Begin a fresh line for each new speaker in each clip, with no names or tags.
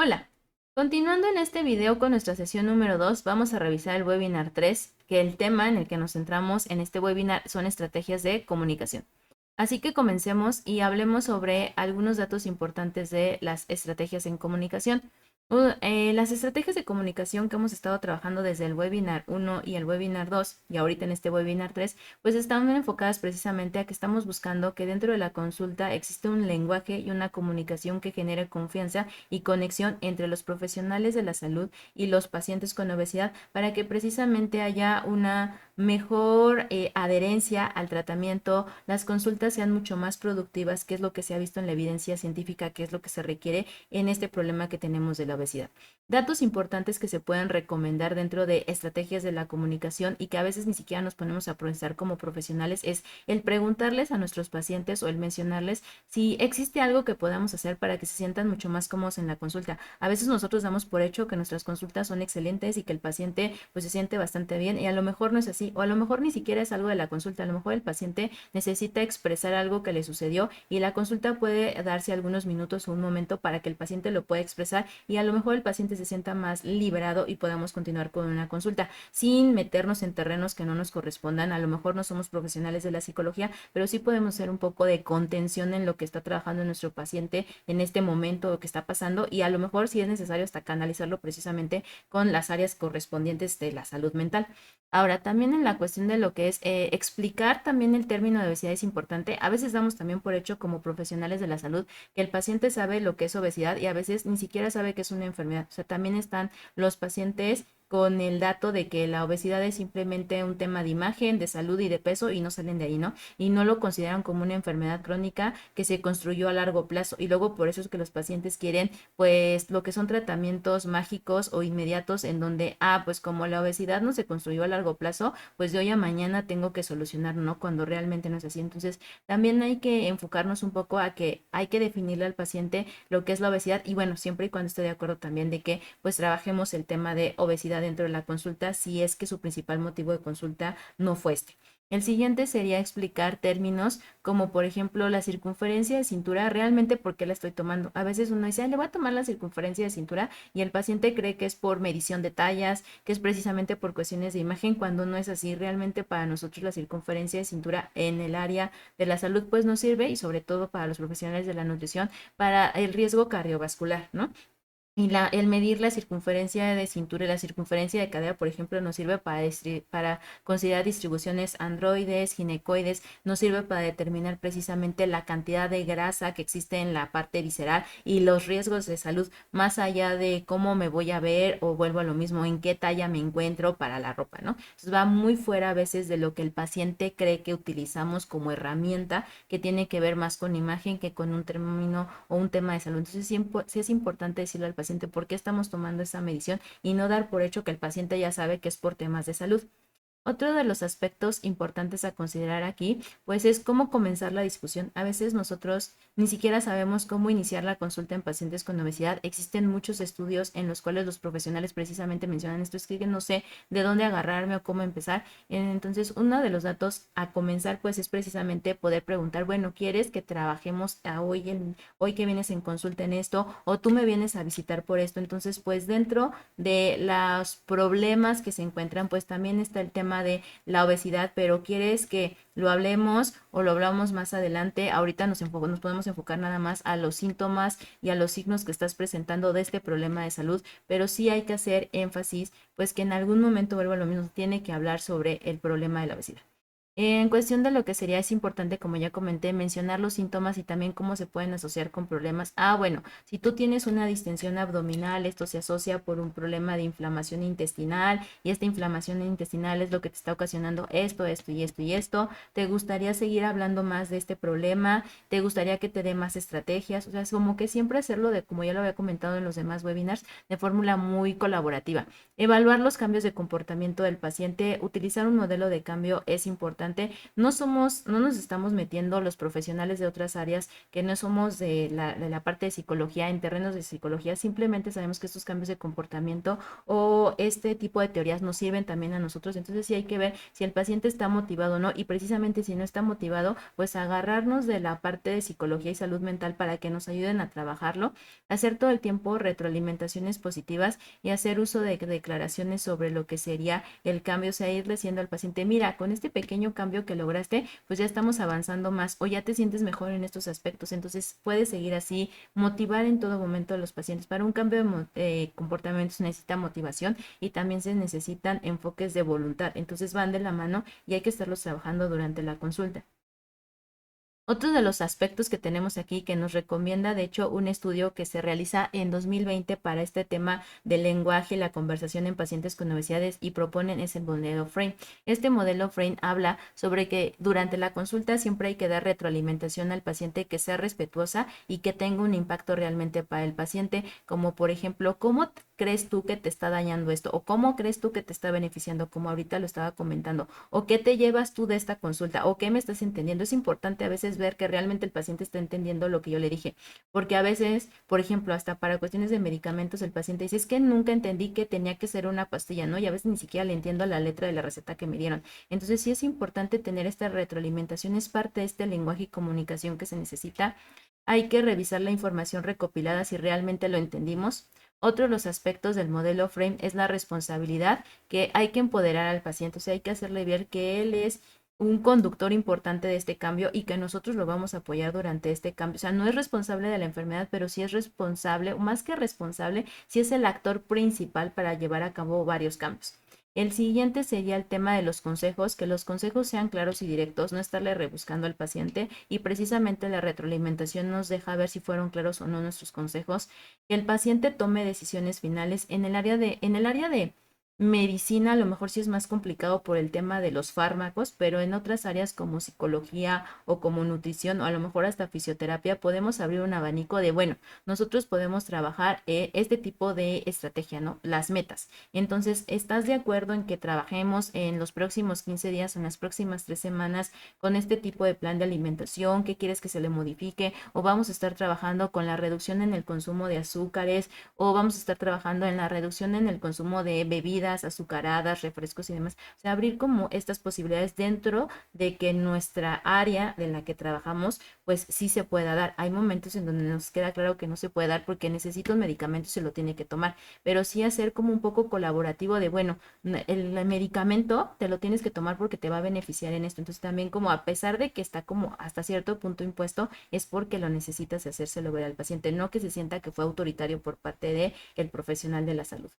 Hola, continuando en este video con nuestra sesión número 2, vamos a revisar el webinar 3, que el tema en el que nos centramos en este webinar son estrategias de comunicación. Así que comencemos y hablemos sobre algunos datos importantes de las estrategias en comunicación. Las estrategias de comunicación que hemos estado trabajando desde el webinar 1 y el webinar 2 y ahorita en este webinar 3, pues están enfocadas precisamente a que estamos buscando que dentro de la consulta existe un lenguaje y una comunicación que genere confianza y conexión entre los profesionales de la salud y los pacientes con obesidad para que precisamente haya una mejor adherencia al tratamiento, las consultas sean mucho más productivas, que es lo que se ha visto en la evidencia científica, que es lo que se requiere en este problema que tenemos de la obesidad. Datos importantes que se pueden recomendar dentro de estrategias de la comunicación y que a veces ni siquiera nos ponemos a procesar como profesionales es el preguntarles a nuestros pacientes o el mencionarles si existe algo que podamos hacer para que se sientan mucho más cómodos en la consulta. A veces nosotros damos por hecho que nuestras consultas son excelentes y que el paciente pues se siente bastante bien y a lo mejor no es así o a lo mejor ni siquiera es algo de la consulta, a lo mejor el paciente necesita expresar algo que le sucedió y la consulta puede darse algunos minutos o un momento para que el paciente lo pueda expresar y a lo mejor el paciente se sienta más liberado y podamos continuar con una consulta sin meternos en terrenos que no nos correspondan. A lo mejor no somos profesionales de la psicología, pero sí podemos hacer un poco de contención en lo que está trabajando nuestro paciente en este momento que está pasando y a lo mejor si es necesario hasta canalizarlo precisamente con las áreas correspondientes de la salud mental. Ahora, también en la cuestión de lo que es explicar también el término de obesidad es importante. A veces damos también por hecho como profesionales de la salud que el paciente sabe lo que es obesidad y a veces ni siquiera sabe que es una enfermedad. O sea, también están los pacientes con el dato de que la obesidad es simplemente un tema de imagen, de salud y de peso y no salen de ahí, ¿no? Y no lo consideran como una enfermedad crónica que se construyó a largo plazo y luego por eso es que los pacientes quieren pues lo que son tratamientos mágicos o inmediatos en donde, pues como la obesidad no se construyó a largo plazo, pues de hoy a mañana tengo que solucionar, ¿no? Cuando realmente no es así. Entonces, también hay que enfocarnos un poco a que hay que definirle al paciente lo que es la obesidad y bueno, siempre y cuando esté de acuerdo también de que pues trabajemos el tema de obesidad dentro de la consulta si es que su principal motivo de consulta no fue este. El siguiente sería explicar términos como por ejemplo la circunferencia de cintura, realmente por qué la estoy tomando. A veces uno dice, le voy a tomar la circunferencia de cintura y el paciente cree que es por medición de tallas, que es precisamente por cuestiones de imagen, cuando no es así. Realmente para nosotros la circunferencia de cintura en el área de la salud pues nos sirve y sobre todo para los profesionales de la nutrición para el riesgo cardiovascular, ¿no? Y el medir la circunferencia de cintura y la circunferencia de cadera, por ejemplo, nos sirve para considerar distribuciones androides, ginecoides, nos sirve para determinar precisamente la cantidad de grasa que existe en la parte visceral y los riesgos de salud, más allá de cómo me voy a ver o vuelvo a lo mismo, en qué talla me encuentro para la ropa, ¿no? Entonces va muy fuera a veces de lo que el paciente cree que utilizamos como herramienta, que tiene que ver más con imagen que con un término o un tema de salud. Entonces sí es importante decirle al paciente por qué estamos tomando esa medición y no dar por hecho que el paciente ya sabe que es por temas de salud. Otro de los aspectos importantes a considerar aquí, pues es cómo comenzar la discusión. A veces nosotros ni siquiera sabemos cómo iniciar la consulta en pacientes con obesidad. Existen muchos estudios en los cuales los profesionales precisamente mencionan esto, es que no sé de dónde agarrarme o cómo empezar. Entonces, uno de los datos a comenzar pues es precisamente poder preguntar, bueno, ¿quieres que trabajemos hoy que vienes en consulta en esto o tú me vienes a visitar por esto? Entonces, pues dentro de los problemas que se encuentran, pues también está el tema de la obesidad, pero quieres que lo hablemos o lo hablamos más adelante. Ahorita nos podemos enfocar nada más a los síntomas y a los signos que estás presentando de este problema de salud, pero sí hay que hacer énfasis, pues que en algún momento, vuelvo a lo mismo, tiene que hablar sobre el problema de la obesidad. En cuestión de lo que sería, es importante, como ya comenté, mencionar los síntomas y también cómo se pueden asociar con problemas. Bueno, si tú tienes una distensión abdominal, esto se asocia por un problema de inflamación intestinal y esta inflamación intestinal es lo que te está ocasionando esto, esto y esto y esto. ¿Te gustaría seguir hablando más de este problema? ¿Te gustaría que te dé más estrategias? O sea, es como que siempre hacerlo de, como ya lo había comentado en los demás webinars, de fórmula muy colaborativa. Evaluar los cambios de comportamiento del paciente, utilizar un modelo de cambio es importante importante. No nos estamos metiendo los profesionales de otras áreas que no somos de la parte de psicología en terrenos de psicología, simplemente sabemos que estos cambios de comportamiento o este tipo de teorías nos sirven también a nosotros, entonces sí hay que ver si el paciente está motivado o no, y precisamente si no está motivado, pues agarrarnos de la parte de psicología y salud mental para que nos ayuden a trabajarlo, hacer todo el tiempo retroalimentaciones positivas y hacer uso de declaraciones sobre lo que sería el cambio, o sea, irle diciendo al paciente, mira, con este pequeño cambio que lograste, pues ya estamos avanzando más o ya te sientes mejor en estos aspectos, entonces puedes seguir así, motivar en todo momento a los pacientes. Para un cambio de comportamiento se necesita motivación y también se necesitan enfoques de voluntad, entonces van de la mano y hay que estarlos trabajando durante la consulta. Otro de los aspectos que tenemos aquí que nos recomienda, de hecho, un estudio que se realiza en 2020 para este tema del lenguaje y la conversación en pacientes con obesidades y proponen es el modelo Frame. Este modelo Frame habla sobre que durante la consulta siempre hay que dar retroalimentación al paciente que sea respetuosa y que tenga un impacto realmente para el paciente, como por ejemplo, ¿cómo crees tú que te está dañando esto? ¿O cómo crees tú que te está beneficiando? Como ahorita lo estaba comentando. ¿O qué te llevas tú de esta consulta? ¿O qué me estás entendiendo? Es importante a veces ver que realmente el paciente está entendiendo lo que yo le dije. Porque a veces, por ejemplo, hasta para cuestiones de medicamentos, el paciente dice, es que nunca entendí que tenía que ser una pastilla, ¿no? Y a veces ni siquiera le entiendo la letra de la receta que me dieron. Entonces sí es importante tener esta retroalimentación, es parte de este lenguaje y comunicación que se necesita. Hay que revisar la información recopilada si realmente lo entendimos. Otro de los aspectos del modelo Frame es la responsabilidad, que hay que empoderar al paciente, o sea, hay que hacerle ver que él es un conductor importante de este cambio y que nosotros lo vamos a apoyar durante este cambio. O sea, no es responsable de la enfermedad, pero sí es responsable, o más que responsable, sí es el actor principal para llevar a cabo varios cambios. El siguiente sería el tema de los consejos, que los consejos sean claros y directos, no estarle rebuscando al paciente y precisamente la retroalimentación nos deja ver si fueron claros o no nuestros consejos, que el paciente tome decisiones finales en el área de medicina a lo mejor sí es más complicado por el tema de los fármacos, pero en otras áreas como psicología o como nutrición o a lo mejor hasta fisioterapia podemos abrir un abanico de, bueno, nosotros podemos trabajar este tipo de estrategia, ¿no? Las metas. Entonces, ¿estás de acuerdo en que trabajemos en los próximos 15 días o en las próximas 3 semanas con este tipo de plan de alimentación? ¿Qué quieres que se le modifique? ¿O vamos a estar trabajando con la reducción en el consumo de azúcares? ¿O vamos a estar trabajando en la reducción en el consumo de bebidas azucaradas, refrescos y demás? O sea, abrir como estas posibilidades dentro de que nuestra área de la que trabajamos, pues sí se pueda dar. Hay momentos en donde nos queda claro que no se puede dar porque necesita un medicamento y se lo tiene que tomar, pero sí hacer como un poco colaborativo de, bueno, el medicamento te lo tienes que tomar porque te va a beneficiar en esto. Entonces también como a pesar de que está como hasta cierto punto impuesto, es porque lo necesitas hacérselo ver al paciente, no que se sienta que fue autoritario por parte de el profesional de la salud.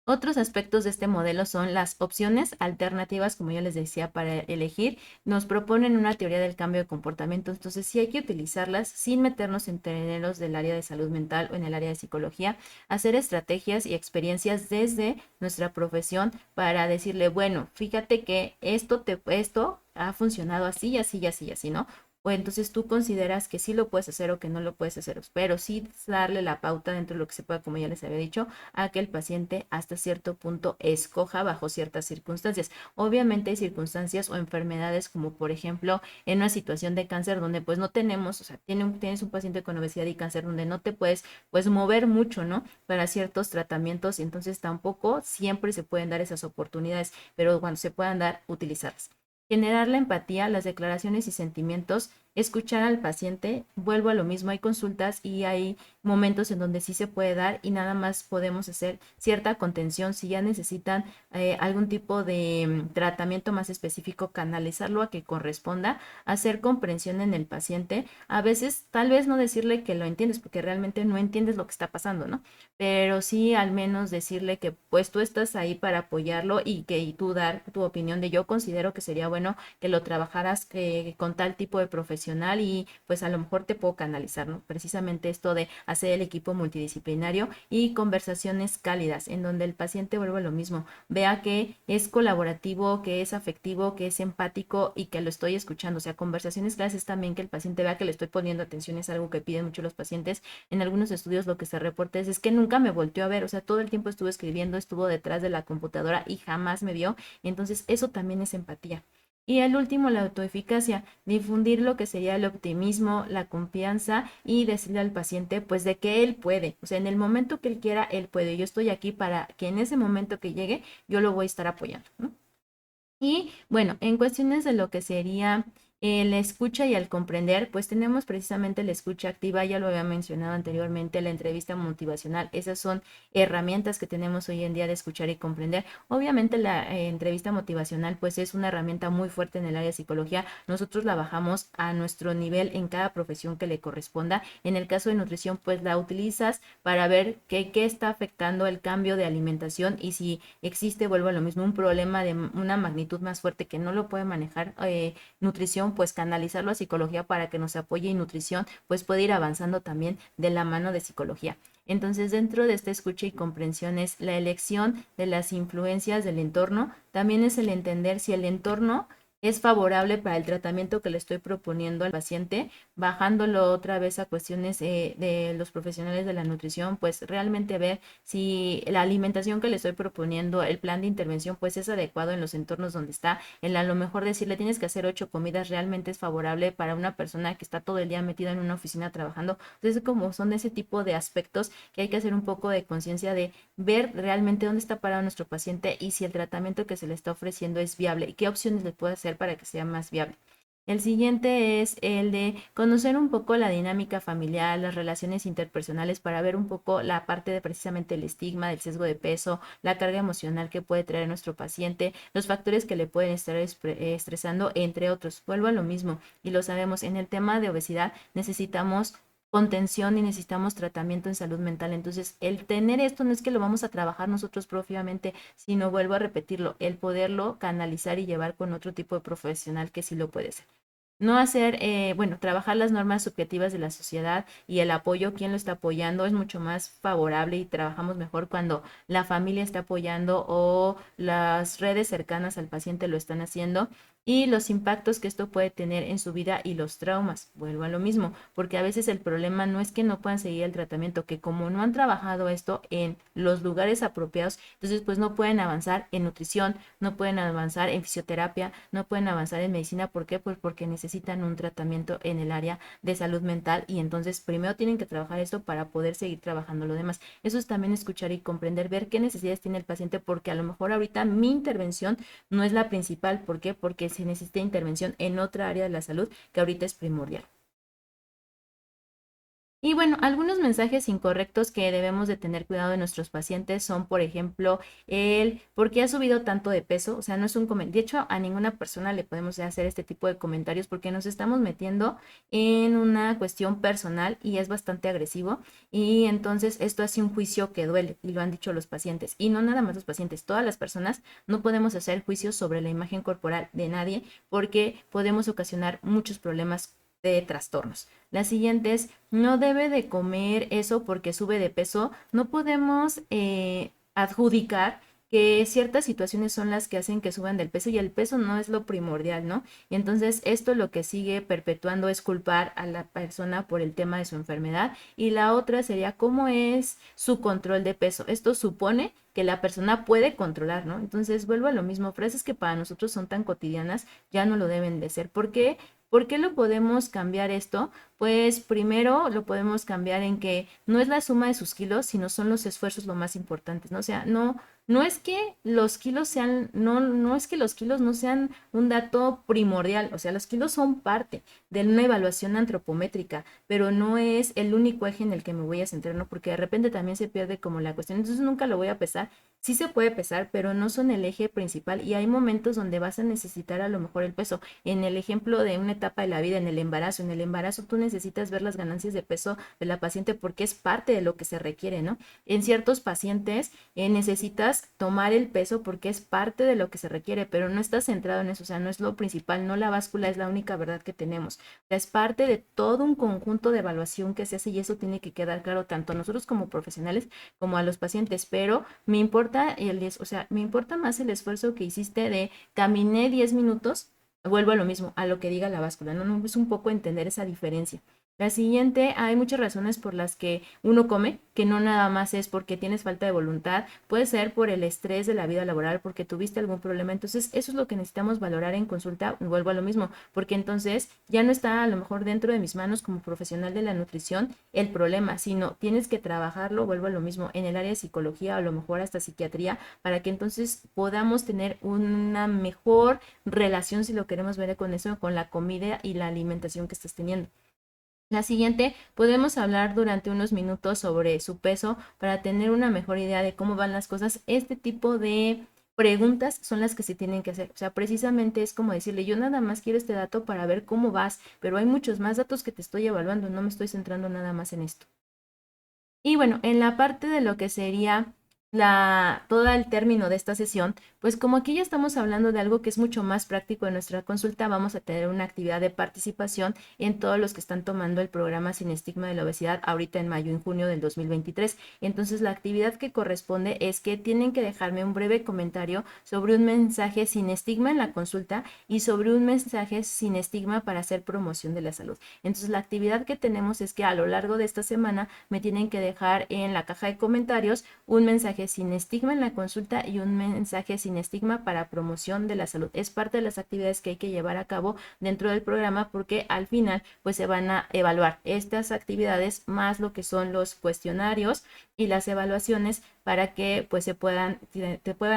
Otros aspectos de este modelo son las opciones alternativas, como ya les decía, para elegir. Nos proponen una teoría del cambio de comportamiento, entonces sí hay que utilizarlas sin meternos en terrenos del área de salud mental o en el área de psicología, hacer estrategias y experiencias desde nuestra profesión para decirle, bueno, fíjate que esto ha funcionado así, y así, y así, y así, ¿no? O entonces tú consideras que sí lo puedes hacer o que no lo puedes hacer, pero sí darle la pauta dentro de lo que se pueda, como ya les había dicho, a que el paciente hasta cierto punto escoja bajo ciertas circunstancias. Obviamente hay circunstancias o enfermedades como por ejemplo en una situación de cáncer donde pues no tenemos, o sea, tienes un paciente con obesidad y cáncer donde no te puedes pues mover mucho, ¿no? Para ciertos tratamientos y entonces tampoco siempre se pueden dar esas oportunidades, pero cuando se puedan dar, utilizarlas. Generar la empatía, las declaraciones y sentimientos, escuchar al paciente, vuelvo a lo mismo, hay consultas y hay momentos en donde sí se puede dar y nada más podemos hacer cierta contención. Si ya necesitan algún tipo de tratamiento más específico, canalizarlo a que corresponda, hacer comprensión en el paciente. A veces tal vez no decirle que lo entiendes porque realmente no entiendes lo que está pasando, ¿no? Pero sí al menos decirle que pues tú estás ahí para apoyarlo y tú dar tu opinión de yo considero que sería bueno que lo trabajaras con tal tipo de profesional profesional y pues a lo mejor te puedo canalizar, ¿no? Precisamente esto de hacer el equipo multidisciplinario y conversaciones cálidas, en donde el paciente vuelva a lo mismo, vea que es colaborativo, que es afectivo, que es empático y que lo estoy escuchando. O sea, conversaciones claras es también que el paciente vea que le estoy poniendo atención, es algo que piden mucho los pacientes. En algunos estudios lo que se reporta es que nunca me volteó a ver, o sea, todo el tiempo estuvo escribiendo, estuvo detrás de la computadora y jamás me vio. Entonces, eso también es empatía. Y el último, la autoeficacia, difundir lo que sería el optimismo, la confianza y decirle al paciente pues de que él puede, o sea, en el momento que él quiera, él puede. Yo estoy aquí para que en ese momento que llegue, yo lo voy a estar apoyando, ¿no? Y bueno, en cuestiones de lo que sería la escucha y el comprender, pues tenemos precisamente la escucha activa, ya lo había mencionado anteriormente, la entrevista motivacional. Esas son herramientas que tenemos hoy en día de escuchar y comprender. Obviamente la entrevista motivacional pues es una herramienta muy fuerte en el área de psicología. Nosotros la bajamos a nuestro nivel en cada profesión que le corresponda. En el caso de nutrición pues la utilizas para ver qué está afectando el cambio de alimentación y si existe, vuelvo a lo mismo, un problema de una magnitud más fuerte que no lo puede manejar nutrición, pues canalizarlo a psicología para que nos apoye y nutrición pues puede ir avanzando también de la mano de psicología. Entonces, dentro de esta escucha y comprensión es la elección de las influencias del entorno, también es el entender si el entorno es favorable para el tratamiento que le estoy proponiendo al paciente, bajándolo otra vez a cuestiones de los profesionales de la nutrición, pues realmente ver si la alimentación que le estoy proponiendo, el plan de intervención, pues es adecuado en los entornos donde está. El a lo mejor decirle tienes que hacer 8 comidas realmente es favorable para una persona que está todo el día metida en una oficina trabajando. Entonces, como son ese tipo de aspectos que hay que hacer un poco de conciencia de ver realmente dónde está parado nuestro paciente y si el tratamiento que se le está ofreciendo es viable y qué opciones le puede hacer para que sea más viable. El siguiente es el de conocer un poco la dinámica familiar, las relaciones interpersonales para ver un poco la parte de precisamente el estigma, del sesgo de peso, la carga emocional que puede traer nuestro paciente, los factores que le pueden estar estresando, entre otros. Vuelvo a lo mismo y lo sabemos, en el tema de obesidad necesitamos contención y necesitamos tratamiento en salud mental. Entonces, el tener esto no es que lo vamos a trabajar nosotros propiamente, sino vuelvo a repetirlo, el poderlo canalizar y llevar con otro tipo de profesional que sí lo puede ser. No hacer, bueno, trabajar las normas subjetivas de la sociedad y el apoyo, quién lo está apoyando, es mucho más favorable y trabajamos mejor cuando la familia está apoyando o las redes cercanas al paciente lo están haciendo y los impactos que esto puede tener en su vida y los traumas. Vuelvo a lo mismo, porque a veces el problema no es que no puedan seguir el tratamiento, que como no han trabajado esto en los lugares apropiados, entonces pues no pueden avanzar en nutrición, no pueden avanzar en fisioterapia, no pueden avanzar en medicina. ¿Por qué? Pues porque necesitan un tratamiento en el área de salud mental y entonces primero tienen que trabajar esto para poder seguir trabajando lo demás. Eso es también escuchar y comprender, ver qué necesidades tiene el paciente, porque a lo mejor ahorita mi intervención no es la principal. ¿Por qué? Porque se necesita intervención en otra área de la salud que ahorita es primordial. Y bueno, algunos mensajes incorrectos que debemos de tener cuidado de nuestros pacientes son, por ejemplo, el ¿por qué ha subido tanto de peso? O sea, no es un comentario. De hecho, a ninguna persona le podemos hacer este tipo de comentarios porque nos estamos metiendo en una cuestión personal y es bastante agresivo. Y entonces esto hace un juicio que duele y lo han dicho los pacientes. Y no nada más los pacientes, todas las personas no podemos hacer juicios sobre la imagen corporal de nadie porque podemos ocasionar muchos problemas de trastornos. La siguiente es, no debe de comer eso porque sube de peso. No podemos adjudicar que ciertas situaciones son las que hacen que suban del peso y el peso no es lo primordial, ¿no? Y entonces esto lo que sigue perpetuando es culpar a la persona por el tema de su enfermedad y la otra sería cómo es su control de peso. Esto supone que la persona puede controlar, ¿no? Entonces vuelvo a lo mismo, frases que para nosotros son tan cotidianas ya no lo deben de ser. ¿Por qué? ¿Por qué lo podemos cambiar esto? Pues primero lo podemos cambiar en que no es la suma de sus kilos, sino son los esfuerzos lo más importantes, ¿no? O sea, no es que los kilos sean, no es que los kilos no sean un dato primordial, o sea, los kilos son parte de una evaluación antropométrica, pero no es el único eje en el que me voy a centrar, ¿no? Porque de repente también se pierde como la cuestión, entonces nunca lo voy a pesar. Sí se puede pesar, pero no son el eje principal y hay momentos donde vas a necesitar a lo mejor el peso. En el ejemplo de una etapa de la vida, en el embarazo tú necesitas necesitas ver las ganancias de peso de la paciente porque es parte de lo que se requiere, ¿no? En ciertos pacientes necesitas tomar el peso porque es parte de lo que se requiere, pero no estás centrado en eso, o sea, no es lo principal, no la báscula es la única verdad que tenemos. O sea, es parte de todo un conjunto de evaluación que se hace y eso tiene que quedar claro tanto a nosotros como profesionales como a los pacientes, pero me importa o sea, me importa más el esfuerzo que hiciste de caminé 10 minutos, vuelvo a lo mismo, a lo que diga la báscula, ¿no? No es un poco entender esa diferencia. La siguiente, hay muchas razones por las que uno come, que no nada más es porque tienes falta de voluntad, puede ser por el estrés de la vida laboral, porque tuviste algún problema. Entonces, eso es lo que necesitamos valorar en consulta, vuelvo a lo mismo, porque entonces ya no está a lo mejor dentro de mis manos como profesional de la nutrición el problema, sino tienes que trabajarlo, vuelvo a lo mismo, en el área de psicología o a lo mejor hasta psiquiatría, para que entonces podamos tener una mejor relación, si lo queremos ver con eso, con la comida y la alimentación que estás teniendo. La siguiente, podemos hablar durante unos minutos sobre su peso para tener una mejor idea de cómo van las cosas. Este tipo de preguntas son las que se tienen que hacer. O sea, precisamente es como decirle, yo nada más quiero este dato para ver cómo vas, pero hay muchos más datos que te estoy evaluando, no me estoy centrando nada más en esto. Y bueno, en la parte de lo que sería todo el término de esta sesión, pues como aquí ya estamos hablando de algo que es mucho más práctico en nuestra consulta, vamos a tener una actividad de participación en todos los que están tomando el programa Sin Estigma de la Obesidad ahorita en mayo y junio del 2023. Entonces la actividad que corresponde es que tienen que dejarme un breve comentario sobre un mensaje sin estigma en la consulta y sobre un mensaje sin estigma para hacer promoción de la salud. Entonces la actividad que tenemos es que a lo largo de esta semana me tienen que dejar en la caja de comentarios un mensaje sin estigma en la consulta y un mensaje sin estigma para promoción de la salud. Es parte de las actividades que hay que llevar a cabo dentro del programa porque al final pues se van a evaluar estas actividades más lo que son los cuestionarios y las evaluaciones para que pues puedan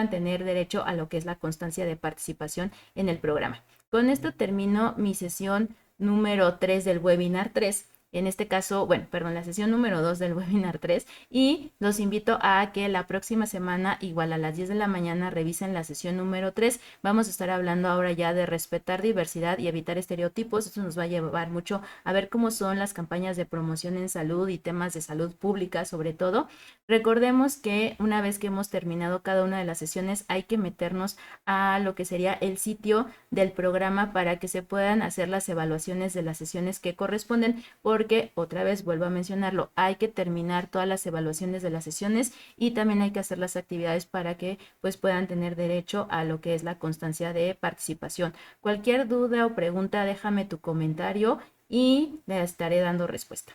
tener derecho a lo que es la constancia de participación en el programa. Con esto termino mi sesión número 3 del webinar 3. En este caso, bueno, perdón, la sesión número 2 del webinar 3 y los invito a que la próxima semana, igual a las 10 de la mañana, revisen la sesión número 3. Vamos a estar hablando ahora ya de respetar diversidad y evitar estereotipos. Eso nos va a llevar mucho a ver cómo son las campañas de promoción en salud y temas de salud pública, sobre todo. Recordemos que una vez que hemos terminado cada una de las sesiones, hay que meternos a lo que sería el sitio del programa para que se puedan hacer las evaluaciones de las sesiones que corresponden, porque otra vez vuelvo a mencionarlo, hay que terminar todas las evaluaciones de las sesiones y también hay que hacer las actividades para que pues puedan tener derecho a lo que es la constancia de participación. Cualquier duda o pregunta, déjame tu comentario y le estaré dando respuesta.